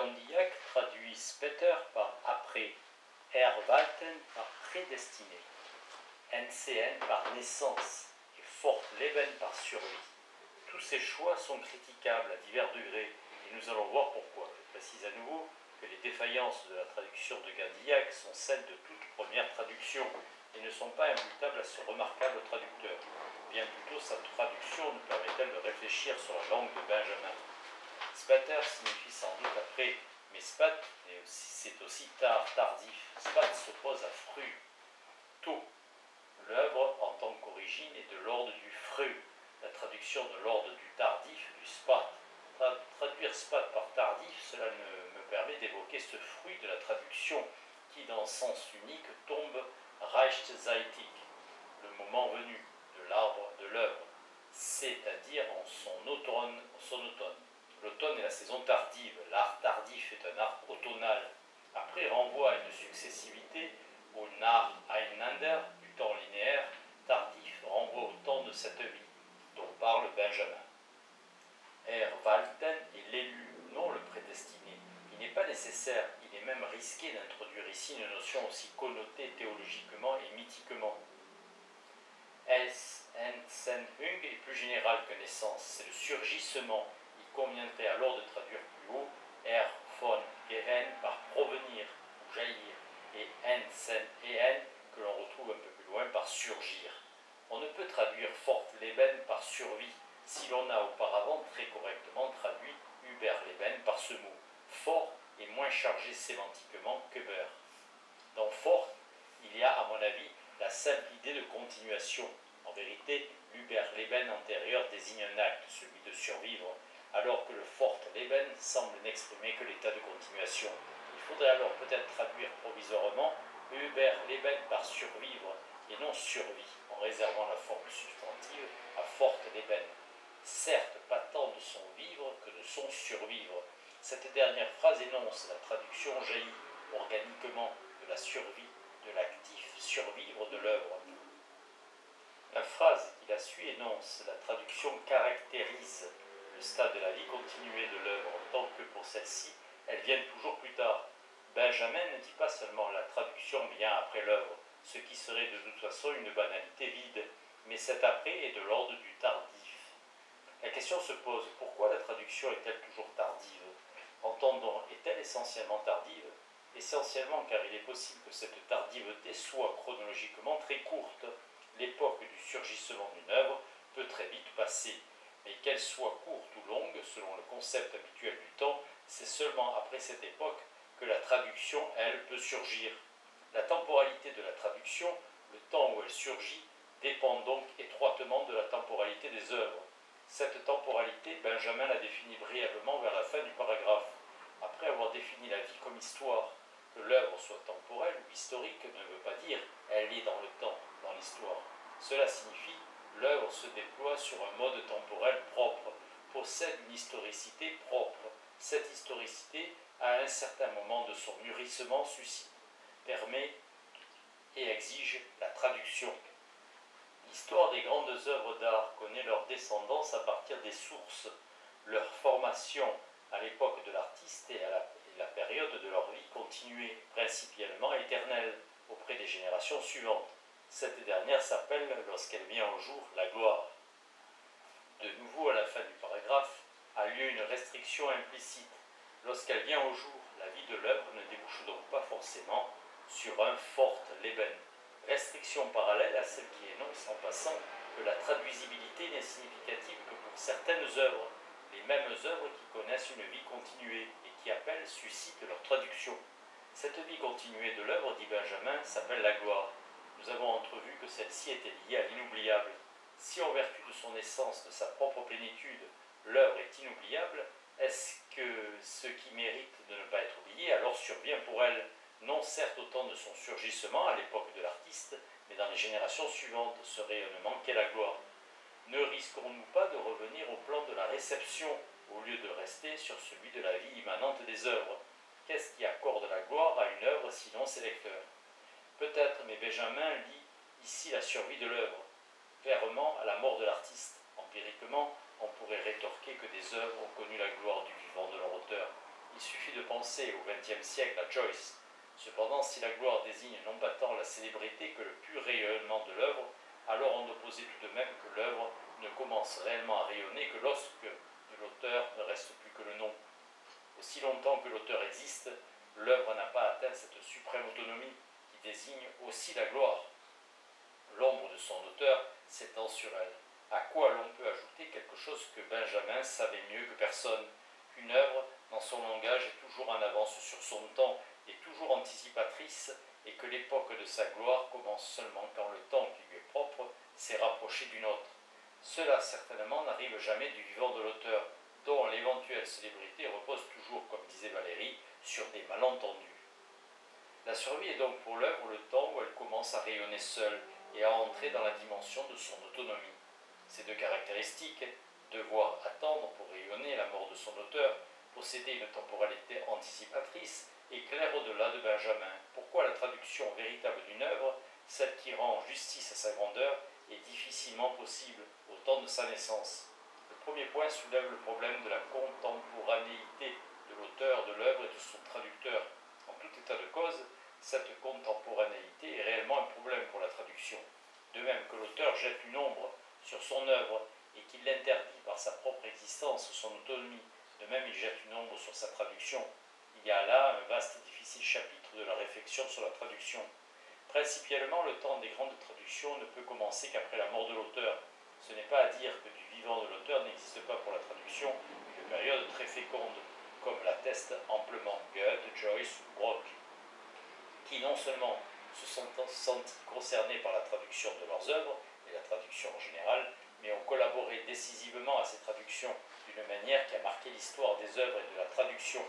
Gandillac traduit Speter par après, Erwarten par prédestiné, NCN par naissance et Fortleben par survie. Tous ces choix sont critiquables à divers degrés et nous allons voir pourquoi. Je précise à nouveau que les défaillances de la traduction de Gandillac sont celles de toute première traduction et ne sont pas imputables à ce remarquable traducteur. Bien plutôt, sa traduction nous permet-elle de réfléchir sur la langue de Benjamin. Spater signifie sans doute après, mais spat, c'est aussi tard, tardif. Spat s'oppose à fru, tôt. L'œuvre, en tant qu'origine, est de l'ordre du fru. La traduction de l'ordre du tardif, du spat. Traduire spat par tardif, cela me permet d'évoquer ce fruit de la traduction qui, dans le sens unique, tombe reichzeitig, le moment venu de l'arbre de l'œuvre, c'est-à-dire en son automne. L'automne est la saison tardive. L'art tardif est un art automnal. Après renvoie à une successivité au Nacheinander du temps linéaire. Tardif renvoie au temps de cette vie dont parle Benjamin. Erwarten est l'élu, non le prédestiné. Il n'est pas nécessaire, il est même risqué d'introduire ici une notion aussi connotée théologiquement et mythiquement. Ensenhung est plus général que naissance, c'est le surgissement. Il conviendrait alors de traduire plus haut von gehen par provenir ou jaillir, et Ensen que l'on retrouve un peu plus loin par surgir. On ne peut traduire Fortleben par survie si l'on a auparavant très correctement traduit Überleben par ce mot. Fort est moins chargé sémantiquement qu'Uber. Dans Fort, il y a à mon avis la simple idée de continuation. En vérité, l'Überleben antérieur désigne un acte, celui de survivre, alors que le Fortleben semble n'exprimer que l'état de continuation. Il faudrait alors peut-être traduire provisoirement Überleben par survivre et non survie, en réservant la forme substantive à Fortleben. Certes, pas tant de son vivre que de son survivre. Cette dernière phrase énonce la traduction jaillit organiquement de la survie, de l'actif survivre de l'œuvre. La phrase qui la suit énonce la traduction caractérise le stade de la vie continuée de l'œuvre, en tant que pour celle-ci, elles viennent toujours plus tard. Benjamin ne dit pas seulement la traduction vient après l'œuvre, ce qui serait de toute façon une banalité vide, mais cet après est de l'ordre du tardif. La question se pose, pourquoi la traduction est-elle toujours tardive? Entendons, est-elle essentiellement tardive? Essentiellement car il est possible que cette tardiveté soit chronologiquement très courte. L'époque du surgissement d'une œuvre peut très vite passer, mais qu'elle soit courte ou longue, selon le concept habituel du temps, c'est seulement après cette époque que la traduction, elle, peut surgir. La temporalité de la traduction, le temps où elle surgit, dépend donc étroitement de la temporalité des œuvres. Cette temporalité, Benjamin la définit brièvement vers la fin du paragraphe. Après avoir défini la vie comme histoire, que l'œuvre soit temporelle ou historique ne veut pas dire elle est dans le temps, dans l'histoire. Cela signifie l'œuvre se déploie sur un mode temporel propre, possède une historicité propre. Cette historicité, à un certain moment de son mûrissement, suscite, permet et exige la traduction. L'histoire des grandes œuvres d'art connaît leur descendance à partir des sources, leur formation à l'époque de l'artiste et à la période de leur vie continuée, principalement éternelle, auprès des générations suivantes. Cette dernière s'appelle, lorsqu'elle vient au jour, la gloire. De nouveau, à la fin du paragraphe, a lieu une restriction implicite. Lorsqu'elle vient au jour, la vie de l'œuvre ne débouche donc pas forcément sur un Fortleben. Restriction parallèle à celle qui énonce en passant que la traduisibilité n'est significative que pour certaines œuvres, les mêmes œuvres qui connaissent une vie continuée et qui appellent, suscitent leur traduction. Cette vie continuée de l'œuvre, dit Benjamin, s'appelle la gloire. Nous avons entrevu que celle-ci était liée à l'inoubliable. Si en vertu de son essence, de sa propre plénitude, l'œuvre est inoubliable, est-ce que ce qui mérite de ne pas être oublié alors survient pour elle, non certes au temps de son surgissement à l'époque de l'artiste, mais dans les générations suivantes, ce rayonnement qu'est la gloire? Ne risquons-nous pas de revenir au plan de la réception, au lieu de rester sur celui de la vie immanente des œuvres? Qu'est-ce qui accorde la gloire à une œuvre sinon ses lecteurs? Peut-être, mais Benjamin lit ici la survie de l'œuvre, clairement à la mort de l'artiste. Empiriquement, on pourrait rétorquer que des œuvres ont connu la gloire du vivant de leur auteur. Il suffit de penser au XXe siècle à Joyce. Cependant, si la gloire désigne non pas tant la célébrité que le pur rayonnement de l'œuvre, alors on opposait tout de même que l'œuvre ne commence réellement à rayonner que lorsque de l'auteur ne reste plus que le nom. Aussi longtemps que l'auteur existe, l'œuvre n'a pas atteint cette suprême autonomie qui désigne aussi la gloire. L'ombre de son auteur s'étend sur elle. À quoi l'on peut ajouter quelque chose que Benjamin savait mieux que personne, qu'une œuvre, dans son langage, est toujours en avance sur son temps et toujours anticipatrice, et que l'époque de sa gloire commence seulement quand le temps qui lui est propre s'est rapproché d'une autre. Cela certainement n'arrive jamais du vivant de l'auteur, dont l'éventuelle célébrité repose toujours, comme disait Valérie, sur des malentendus. La survie est donc pour l'œuvre le temps où elle commence à rayonner seule et à entrer dans la dimension de son autonomie. Ces deux caractéristiques, devoir attendre pour rayonner la mort de son auteur, posséder une temporalité anticipatrice, éclairent au-delà de Benjamin. Pourquoi la traduction véritable d'une œuvre, celle qui rend justice à sa grandeur, est difficilement possible au temps de sa naissance. Le premier point soulève le problème de la contemporanéité de l'auteur de l'œuvre et de son traducteur. En tout état de cause, cette contemporanéité est réellement un problème pour la traduction. De même que l'auteur jette une ombre sur son œuvre et qu'il l'interdit par sa propre existence, son autonomie, de même il jette une ombre sur sa traduction. Il y a là un vaste et difficile chapitre de la réflexion sur la traduction. Principalement, le temps des grandes traductions ne peut commencer qu'après la mort de l'auteur. Ce n'est pas à dire que du vivant de l'auteur n'existe pas pour la traduction une période très féconde, comme l'attestent amplement Goethe, Joyce ou Brock, qui non seulement se sont sentis concernés par la traduction de leurs œuvres, et la traduction en général, mais ont collaboré décisivement à ces traductions d'une manière qui a marqué l'histoire des œuvres et de la traduction.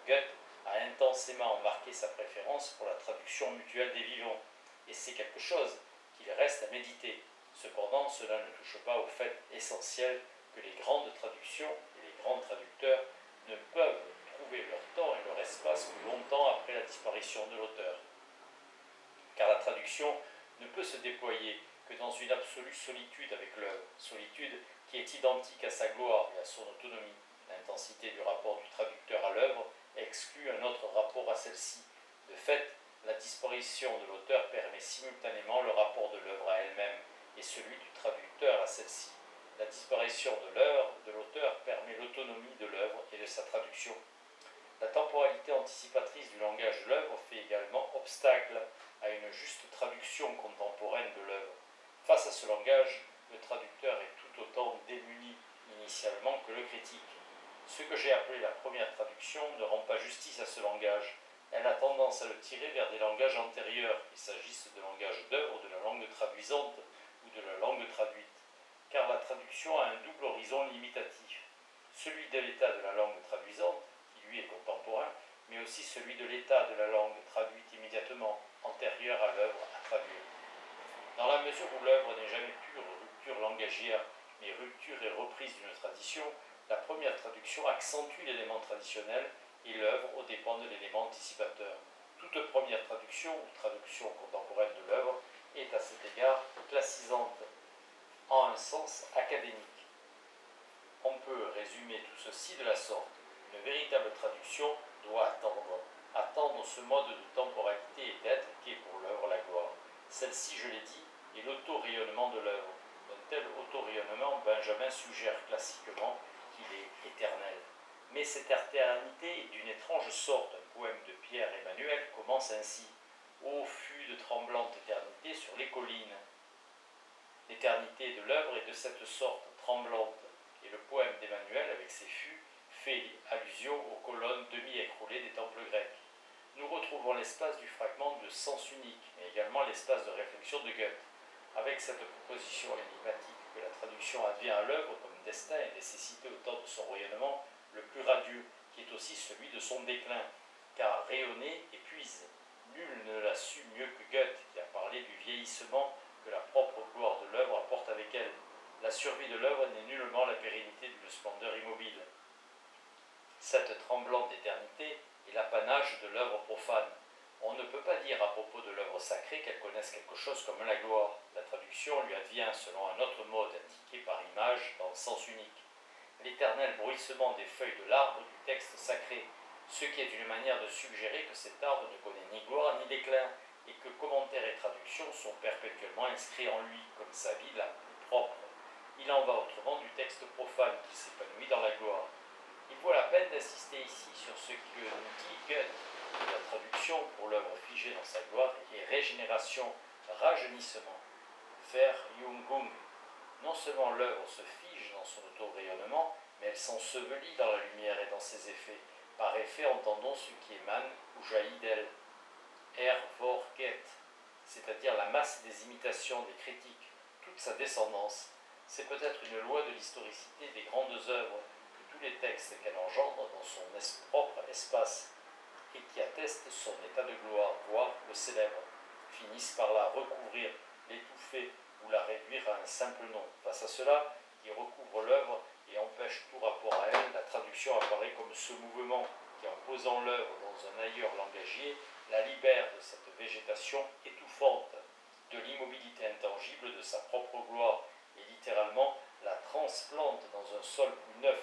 Goethe a intensément marqué sa préférence pour la traduction mutuelle des vivants, et c'est quelque chose qu'il reste à méditer. Cependant, cela ne touche pas au fait essentiel que les grandes traductions et les grands traducteurs ne peuvent trouver leur temps et leur espace que longtemps après la disparition de l'auteur. Car la traduction ne peut se déployer que dans une absolue solitude avec l'œuvre, solitude qui est identique à sa gloire et à son autonomie. L'intensité du rapport du traducteur à l'œuvre exclut un autre rapport à celle-ci. De fait, la disparition de l'auteur permet simultanément le rapport de l'œuvre à elle-même et celui du traducteur à celle-ci. La disparition de l'auteur permet l'autonomie de l'œuvre et de sa traduction. La temporalité anticipatrice du langage de l'œuvre fait également obstacle à une juste traduction contemporaine de l'œuvre. Face à ce langage, le traducteur est tout autant démuni initialement que le critique. Ce que j'ai appelé la première traduction ne rend pas justice à ce langage. Elle a tendance à le tirer vers des langages antérieurs, qu'il s'agisse de langage d'œuvre, de la langue traduisante ou de la langue traduite. Car la traduction a un double horizon limitatif, celui de l'état de la langue traduisante, qui lui est contemporain, mais aussi celui de l'état de la langue traduite immédiatement, antérieure à l'œuvre à traduire. Dans la mesure où l'œuvre n'est jamais pure rupture langagière, mais rupture et reprise d'une tradition, la première traduction accentue l'élément traditionnel et l'œuvre aux dépens de l'élément anticipateur. Toute première traduction ou traduction contemporaine de l'œuvre est à cet égard classisante, en un sens académique. On peut résumer tout ceci de la sorte. Une véritable traduction doit attendre ce mode de temporalité et d'être qui est pour l'œuvre la gloire. Celle-ci, je l'ai dit, est l'auto-rayonnement de l'œuvre. D'un tel auto-rayonnement, Benjamin suggère classiquement qu'il est éternel. Mais cette éternité est d'une étrange sorte. Un poème de Pierre-Emmanuel commence ainsi. Ô fût de tremblante éternité sur les collines. L'éternité de l'œuvre est de cette sorte, tremblante, et le poème d'Emmanuel, avec ses fûts, fait allusion aux colonnes demi-écroulées des temples grecs. Nous retrouvons l'espace du fragment de sens unique, mais également l'espace de réflexion de Goethe, avec cette proposition énigmatique que la traduction advient à l'œuvre comme destin et nécessité au temps de son rayonnement le plus radieux, qui est aussi celui de son déclin, car rayonner épuise. Nul ne l'a su mieux que Goethe, qui a parlé du vieillissement que la propre gloire de l'œuvre apporte avec elle. La survie de l'œuvre n'est nullement la pérennité d'une splendeur immobile. Cette tremblante éternité est l'apanage de l'œuvre profane. On ne peut pas dire à propos de l'œuvre sacrée qu'elle connaisse quelque chose comme la gloire. La traduction lui advient selon un autre mode indiqué par image dans le sens unique. L'éternel bruissement des feuilles de l'arbre du texte sacré. ce qui est une manière de suggérer que cet arbre ne connaît ni gloire ni déclin, et que commentaires et traductions sont perpétuellement inscrits en lui, comme sa vie la plus propre. Il en va autrement du texte profane qui s'épanouit dans la gloire. Il vaut la peine d'insister ici sur ce que nous dit Goethe. La traduction pour l'œuvre figée dans sa gloire est régénération, rajeunissement, Verjüngung. Non seulement l'œuvre se fige dans son auto-rayonnement, mais elle s'ensevelit dans la lumière et dans ses effets. Par effet, entendons ce qui émane ou jaillit d'elle. Ervorget, c'est-à-dire la masse des imitations, des critiques, toute sa descendance. C'est peut-être une loi de l'historicité des grandes œuvres que tous les textes qu'elle engendre dans son propre espace et qui attestent son état de gloire, voire le célèbre, finissent par la recouvrir, l'étouffer ou la réduire à un simple nom. Face à cela, qui recouvre l'œuvre et empêche tout rapport à elle, la traduction apparaît comme ce mouvement qui, en posant l'œuvre dans un ailleurs langagier, la libère de cette végétation étouffante, de l'immobilité intangible de sa propre gloire, et littéralement la transplante dans un sol plus neuf,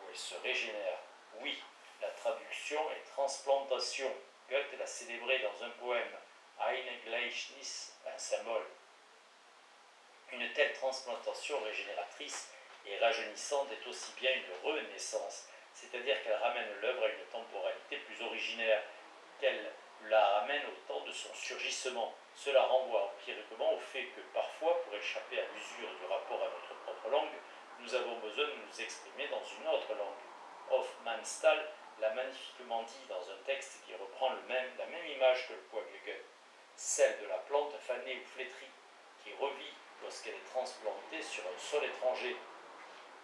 où elle se régénère. Oui, la traduction est transplantation. Goethe l'a célébré dans un poème, Ein Gleichnis, un symbole. Une telle transplantation régénératrice et rajeunissante est aussi bien une renaissance, c'est-à-dire qu'elle ramène l'œuvre à une temporalité plus originaire, qu'elle la ramène au temps de son surgissement. Cela renvoie empiriquement au fait que parfois, pour échapper à l'usure du rapport à notre propre langue, nous avons besoin de nous exprimer dans une autre langue. Hofmannsthal l'a magnifiquement dit dans un texte qui reprend la même image que le poème de Goethe, celle de la plante fanée ou flétrie, qui revit lorsqu'elle est transplantée sur un sol étranger.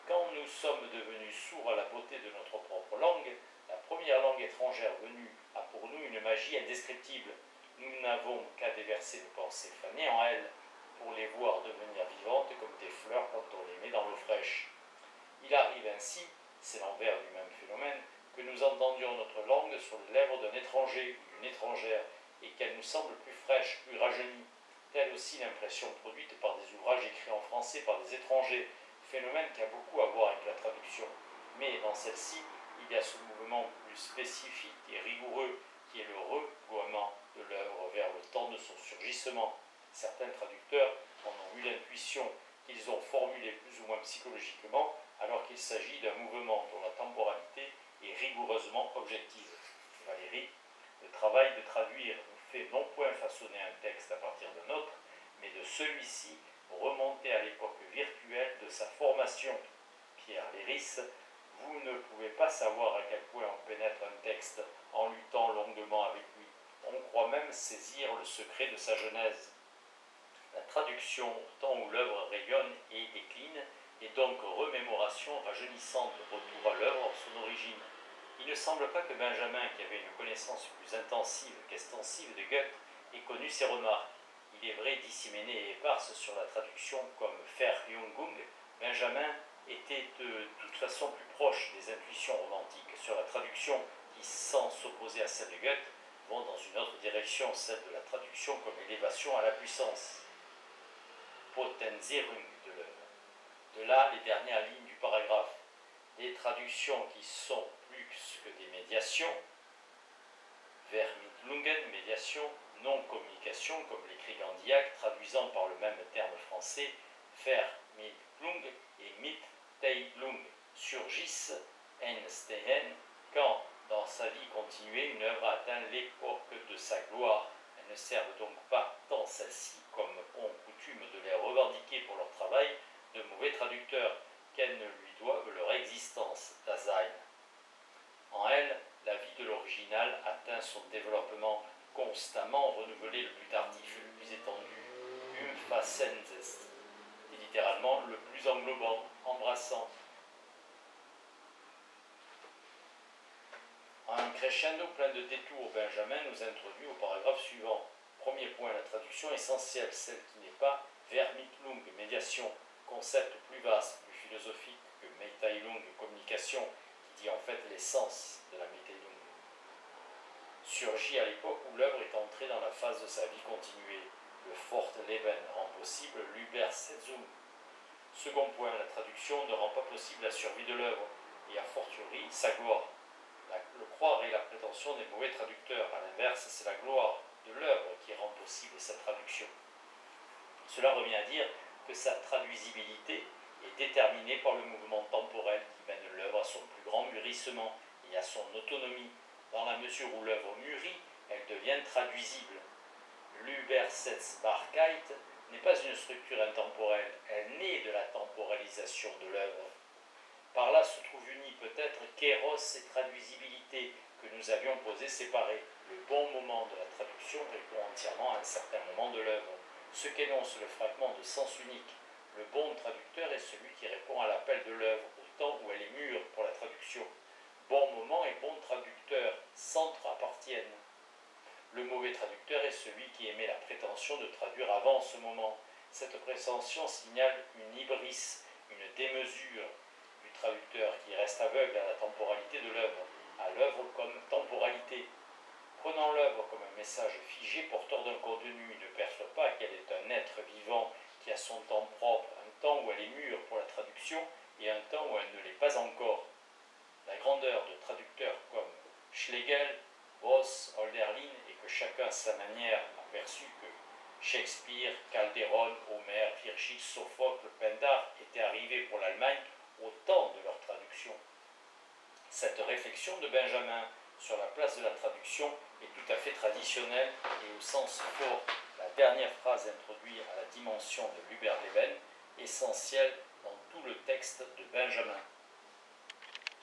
Quand nous sommes devenus sourds à la beauté de notre propre langue, la première langue étrangère venue a pour nous une magie indescriptible. Nous n'avons qu'à déverser nos pensées fanées en elle, pour les voir devenir vivantes comme des fleurs quand on les met dans l'eau fraîche. Il arrive ainsi, c'est l'envers du même phénomène, que nous entendions notre langue sur les lèvres d'un étranger ou d'une étrangère, et qu'elle nous semble plus fraîche, plus rajeunie. Telle aussi l'impression produite par des ouvrages écrits en français par des étrangers, phénomène qui a beaucoup à voir avec la traduction. Mais dans celle-ci, il y a ce mouvement plus spécifique et rigoureux qui est le revouement de l'œuvre vers le temps de son surgissement. Certains traducteurs en ont eu l'intuition qu'ils ont formulé plus ou moins psychologiquement, alors qu'il s'agit d'un mouvement dont la temporalité est rigoureusement objective. Valéry, le travail de traduire nous fait non point façonner un texte à partir d'un autre, mais de celui-ci remonter à l'époque virtuelle de sa formation. Pierre Léris, vous ne pouvez pas savoir à quel point on pénètre un texte en luttant longuement avec lui. On croit même saisir le secret de sa genèse. La traduction, au temps où l'œuvre rayonne et décline, est donc remémoration rajeunissante, retour à l'œuvre, son origine. Il ne semble pas que Benjamin, qui avait une connaissance plus intensive qu'extensive de Goethe, ait connu ces remarques. Il est vrai, disséminé et éparse sur la traduction comme Verjüngung, Benjamin était de toute façon plus proche des intuitions romantiques sur la traduction qui, sans s'opposer à celle de Goethe, vont dans une autre direction, celle de la traduction comme élévation à la puissance. Potenzierung de l'œuvre. De là, les dernières lignes du paragraphe. Des traductions qui sont plus que des médiations, Vermittlungen, médiation, non-communication, comme l'écrit Gandillac, traduisant par le même terme français, Vermittlung et Mitteilung, surgissent, entstehen, quand, dans sa vie continuée, une œuvre atteint l'époque de sa gloire. Elles ne servent donc pas tant celles-ci, comme ont coutume de les revendiquer pour leur travail, de mauvais traducteurs, qu'elles ne lui doivent leur existence, Dasein. En elle, la vie de l'original atteint son développement constamment renouvelé, le plus tardif, le plus étendu, umfassendes, et littéralement le plus englobant, embrassant. Un crescendo plein de détours, Benjamin nous introduit au paragraphe suivant. Premier point, la traduction essentielle, celle qui n'est pas Vermittlung, médiation, concept plus vaste, plus philosophique que Mitteilung, communication, qui dit en fait l'essence de la Mitteilung. Surgit à l'époque où l'œuvre est entrée dans la phase de sa vie continuée. Le Fortleben rend possible l'Übersetzung. Second point, la traduction ne rend pas possible la survie de l'œuvre, et a fortiori sa gloire. le croire est la prétention des mauvais traducteurs. À l'inverse, c'est la gloire de l'œuvre qui rend possible sa traduction. Cela revient à dire que sa traduisibilité est déterminée par le mouvement temporel qui mène l'œuvre à son plus grand mûrissement et à son autonomie. Dans la mesure où l'œuvre mûrit, elle devient traduisible. L'Übersetzbarkeit n'est pas une structure intemporelle, elle naît de la temporalisation de l'œuvre. Par là se trouve unis peut-être kéros et traduisibilité que nous avions posés séparés. Le bon moment de la traduction répond entièrement à un certain moment de l'œuvre. Ce qu'énonce le fragment de sens unique. Le bon traducteur est celui qui répond à l'appel de l'œuvre au temps où elle est mûre pour la traduction. Bon moment et bon traducteur s'entre-appartiennent. Le mauvais traducteur est celui qui émet la prétention de traduire avant ce moment. Cette prétention signale une hybris, une démesure du traducteur qui reste aveugle à la temporalité de l'œuvre, à l'œuvre comme temporalité. Prenant l'œuvre comme un message figé porteur d'un contenu, il ne perçoit pas qu'elle est un être vivant qui a son temps propre, un temps où elle est mûre pour la traduction et un temps où elle ne l'est pas encore. La grandeur de traducteurs comme Schlegel, Voss, Hölderlin, et que chacun à sa manière a perçu que Shakespeare, Calderon, Homère, Virgile, Sophocle, Pindare étaient arrivés pour l'Allemagne au temps de leur traduction. Cette réflexion de Benjamin sur la place de la traduction est tout à fait traditionnelle et au sens fort. La dernière phrase introduit à la dimension de l'Überleben, essentielle dans tout le texte de Benjamin.